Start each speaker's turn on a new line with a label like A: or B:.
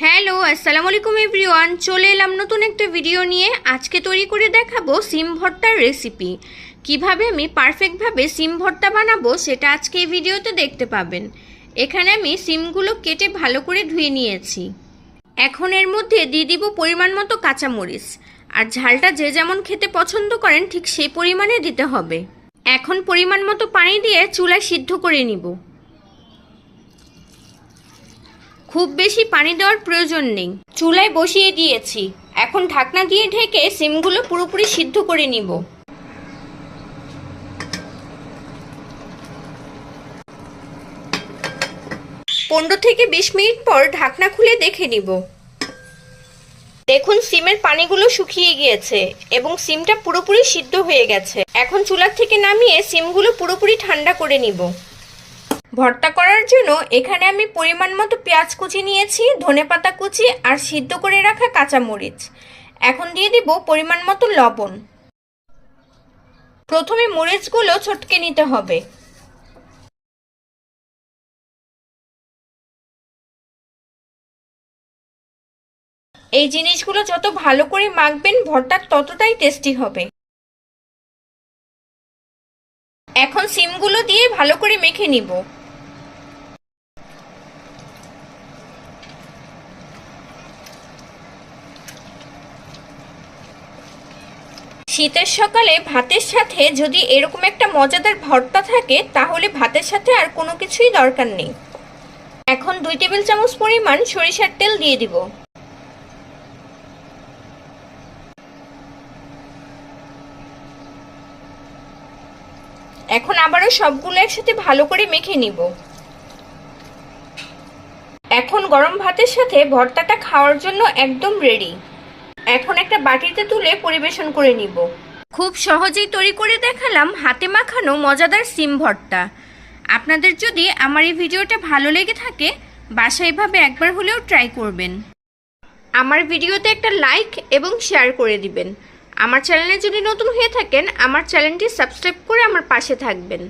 A: Hello আসসালামু আলাইকুম everyone, চলে এলাম নতুন একটা ভিডিও নিয়ে। আজকে তৈরি করে দেখাবো সিম ভর্তার রেসিপি। কিভাবে আমি পারফেক্টভাবে সিম ভর্তা বানাবো সেটা আজকে এই ভিডিওতে দেখতে পাবেন। এখানে আমি সিমগুলো কেটে ভালো করে ধুয়ে নিয়েছি। এখন এর মধ্যে দিয়ে দিব পরিমাণ মতো কাঁচামরিচ, আর ঝালটা যে যেমন খেতে পছন্দ করেন ঠিক সেই পরিমাণে দিতে হবে। এখন পরিমাণ মতো পানি দিয়ে চুলায় সিদ্ধ করে নিব। খুব বেশি পানি দেওয়ার প্রয়োজন নেই। চুলায় বসিয়ে দিয়েছি, এখন ঢাকনা দিয়ে ঢেকে সিমগুলো পুরোপুরি সিদ্ধ করে নিব। পনেরো থেকে 20 মিনিট পর ঢাকনা খুলে দেখে নিব। দেখুন সিমের পানিগুলো শুকিয়ে গিয়েছে এবং সিমটা পুরোপুরি সিদ্ধ হয়ে গেছে। এখন চুলা থেকে নামিয়ে সিমগুলো পুরোপুরি ঠান্ডা করে নিব। ভর্তা করার জন্য এখানে আমি পরিমাণ মতো পেঁয়াজ কুচি নিয়েছি, ধনেপাতা কুচি আর সিদ্ধ করে রাখা কাঁচামরিচ। এখন দিয়ে দিব পরিমাণ মতো লবণ। প্রথমে মরিচগুলো চটকে নিতে হবে। এই জিনিসগুলো যত ভালো করে মাখবেন ভর্তা ততটাই টেস্টি হবে। এখন সিমগুলো দিয়ে ভালো করে মেখে নিব। শীতের সকালে ভাতের সাথে যদি এরকম একটা মজাদার ভর্তা থাকে তাহলে ভাতের সাথে আর কোনো কিছুই দরকার নেই। এখন 2 টেবিল চামচ পরিমাণ সরিষার তেল দিয়ে দিব। এখন আবারও সবগুলো একসাথে ভালো করে মেখে নিব। এখন গরম ভাতের সাথে ভর্তাটা খাওয়ার জন্য একদম রেডি। এখন একটা বাটিতে তুলে পরিবেশন করে নিব। খুব সহজেই তৈরি করে দেখালাম হাতে মাখানো মজাদার সিম ভর্তা। আপনাদের যদি আমার এই ভিডিওটা ভালো লেগে থাকে বাসায় এভাবে একবার হলেও ট্রাই করবেন। আমার ভিডিওতে একটা লাইক এবং শেয়ার করে দিবেন। আমার চ্যানেলে যদি নতুন হয়ে থাকেন আমার চ্যানেলটি সাবস্ক্রাইব করে আমার পাশে থাকবেন।